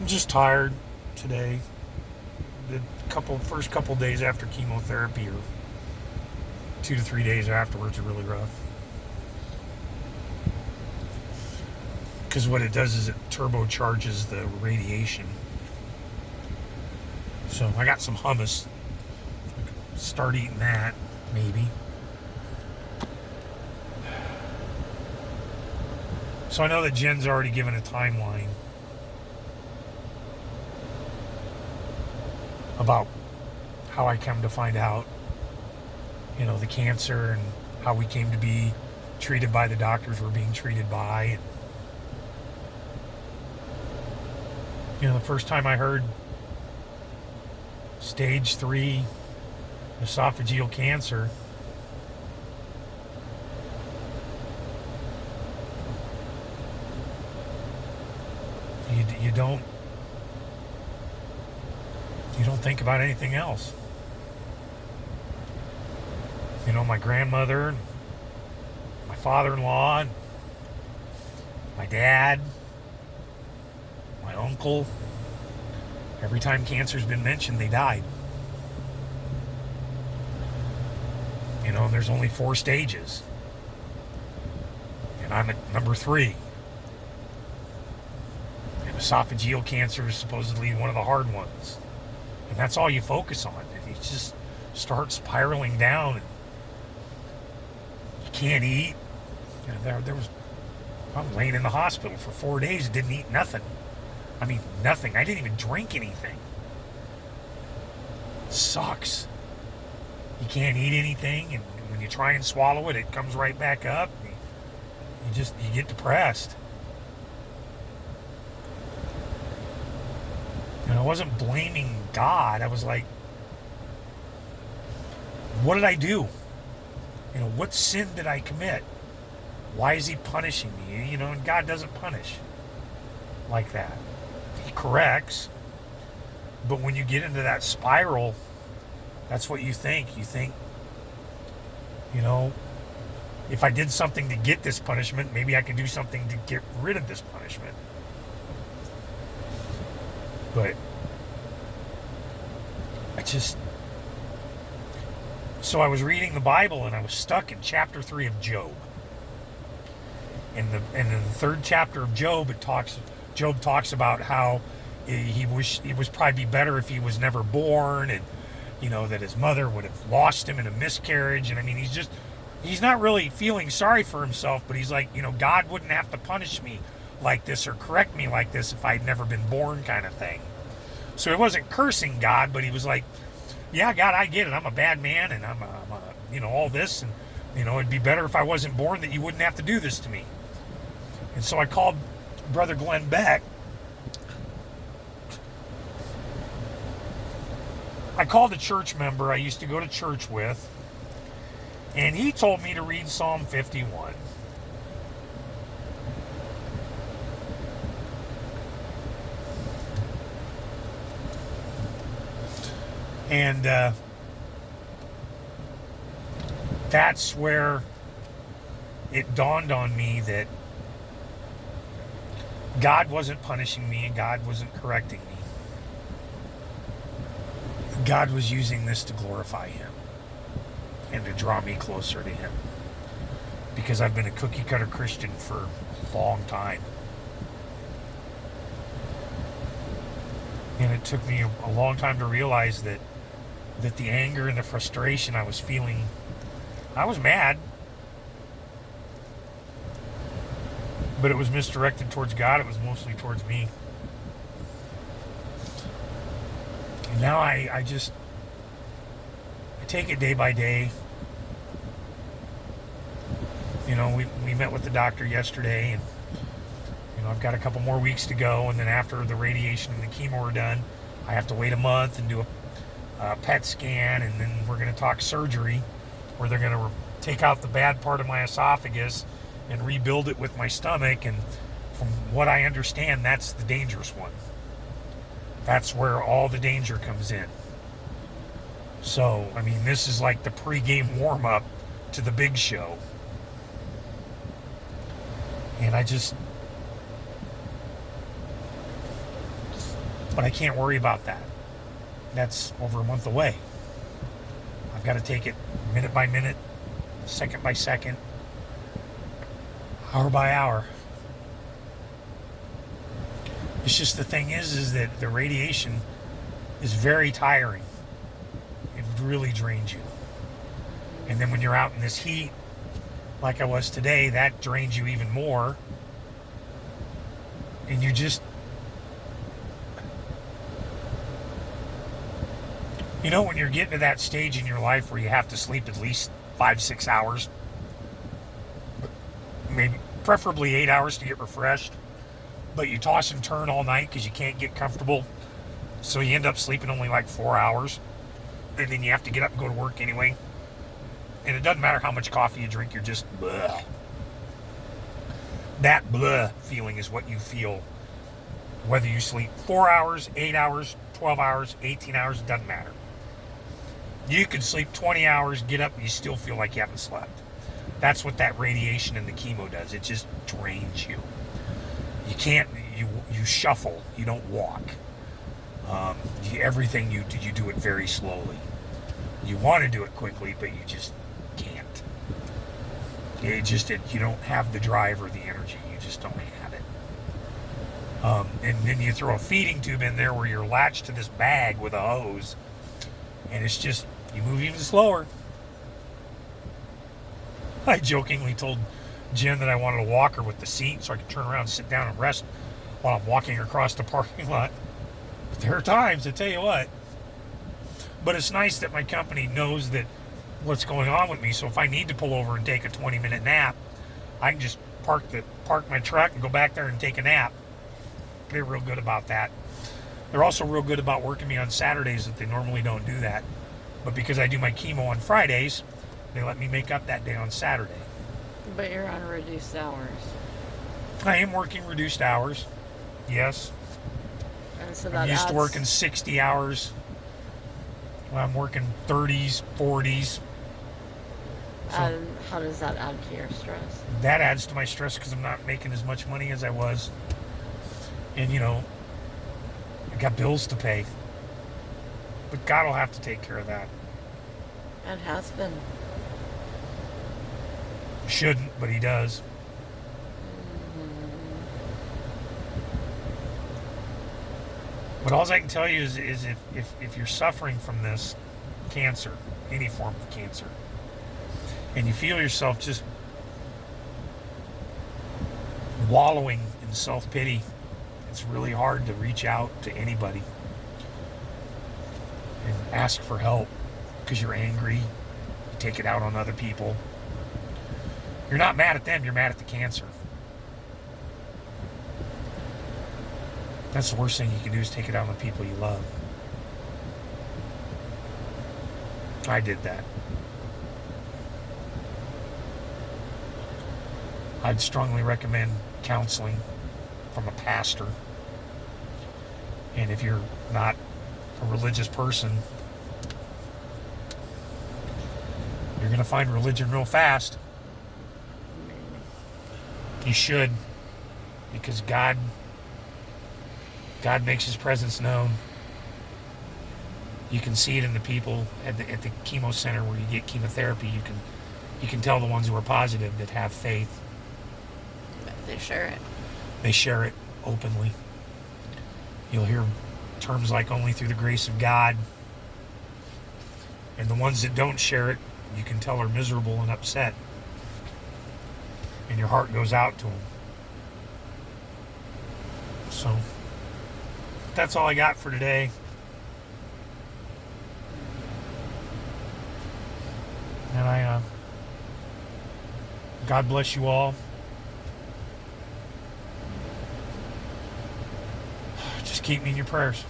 Just tired today. The first couple days after chemotherapy, or 2 to 3 days afterwards, are really rough. Because what it does is it turbocharges the radiation. So I got some hummus. Start eating that, maybe. So I know that Jen's already given a timeline about how I come to find out, the cancer, and how we came to be treated by the doctors we're being treated by. And, the first time I heard stage 3 esophageal cancer, you don't think about anything else. My grandmother, my father-in-law, my dad, my uncle, every time cancer's been mentioned, they died. And there's only 4 stages. And I'm at number 3. And esophageal cancer is supposedly one of the hard ones. And that's all you focus on. And you just start spiraling down. And you can't eat. There was... I'm laying in the hospital for 4 days and didn't eat nothing. I mean, nothing. I didn't even drink anything. It sucks. You can't eat anything, and when you try and swallow it, it comes right back up. You get depressed. And I wasn't blaming God. I was like, what did I do? What sin did I commit? Why is he punishing me? And God doesn't punish like that. He corrects. But when you get into that spiral, that's what you think. You think, if I did something to get this punishment, maybe I can do something to get rid of this punishment. But so I was reading the Bible, and I was stuck in chapter 3 of Job. And in the 3rd chapter of Job, Job talks about how it was probably better if he was never born, and that his mother would have lost him in a miscarriage. And I mean, he's not really feeling sorry for himself, but he's like, God wouldn't have to punish me like this or correct me like this if I'd never been born, kind of thing. So he wasn't cursing God, but he was like, yeah, God, I get it. I'm a bad man, and I'm all this, and it'd be better if I wasn't born, that you wouldn't have to do this to me. And so I called Brother Glenn Beck. I called a church member I used to go to church with, and he told me to read Psalm 51. And that's where it dawned on me that God wasn't punishing me, and God wasn't correcting me. God was using this to glorify him and to draw me closer to him, because I've been a cookie cutter Christian for a long time. And it took me a long time to realize that the anger and the frustration I was feeling, I was mad, but it was misdirected towards God. It was mostly towards me. And now I take it day by day. We met with the doctor yesterday, and I've got a couple more weeks to go, and then after the radiation and the chemo are done, I have to wait a month and do a PET scan, and then we're going to talk surgery, where they're going to take out the bad part of my esophagus and rebuild it with my stomach. And from what I understand, that's the dangerous one. That's where all the danger comes in. So, I mean, this is like the pre-game warm-up to the big show. And But I can't worry about that. That's over a month away. I've got to take it minute by minute, second by second, hour by hour. It's just the thing is that the radiation is very tiring. It really drains you. And then when you're out in this heat, like I was today, that drains you even more. And you just, you know, when you're getting to that stage in your life where you have to sleep at least 5-6 hours, maybe preferably 8 hours to get refreshed, but you toss and turn all night because you can't get comfortable, so you end up sleeping only like 4 hours, and then you have to get up and go to work anyway, and it doesn't matter how much coffee you drink, you're just bleh. That bleh feeling is what you feel whether you sleep 4 hours, 8 hours, 12 hours, 18 hours, it doesn't matter. You could sleep 20 hours, get up, and you still feel like you haven't slept. That's what that radiation and the chemo does. It just drains you. You can't, you shuffle, you don't walk. Everything you do it very slowly. You want to do it quickly, but you just can't. You don't have the drive or the energy. You just don't have it. And then you throw a feeding tube in there where you're latched to this bag with a hose, and it's just, you move even slower. I jokingly told Jen that I wanted a walker with the seat so I could turn around and sit down and rest while I'm walking across the parking lot. But there are times, I tell you what. But it's nice that my company knows that what's going on with me, so if I need to pull over and take a 20-minute nap, I can just park my truck and go back there and take a nap. They're real good about that. They're also real good about working me on Saturdays that they normally don't do that. But because I do my chemo on Fridays, they let me make up that day on Saturday. But you're on reduced hours. I am working reduced hours, yes. And so that I'm used adds, to working 60 hours. I'm working 30s, 40s. So how does that add to your stress? that adds to my stress because I'm not making as much money as I was. And, you know, I got bills to pay. But God will have to take care of that. It has been. Shouldn't, but he does. But all I can tell you is if you're suffering from this cancer, any form of cancer, and you feel yourself just wallowing in self-pity, it's really hard to reach out to anybody and ask for help because you're angry. You take it out on other people. You're not mad at them, you're mad at the cancer. That's the worst thing you can do is take it out on the people you love. I did that. I'd strongly recommend counseling from a pastor. And if you're not a religious person, you're going to find religion real fast. You should, because God makes his presence known. You can see it in the people at the chemo center where you get chemotherapy. You can tell the ones who are positive that have faith. But they share it. They share it openly. You'll hear terms like only through the grace of God. And the ones that don't share it, you can tell are miserable and upset. And your heart goes out to them. So that's all I got for today. And God bless you all. Just keep me in your prayers.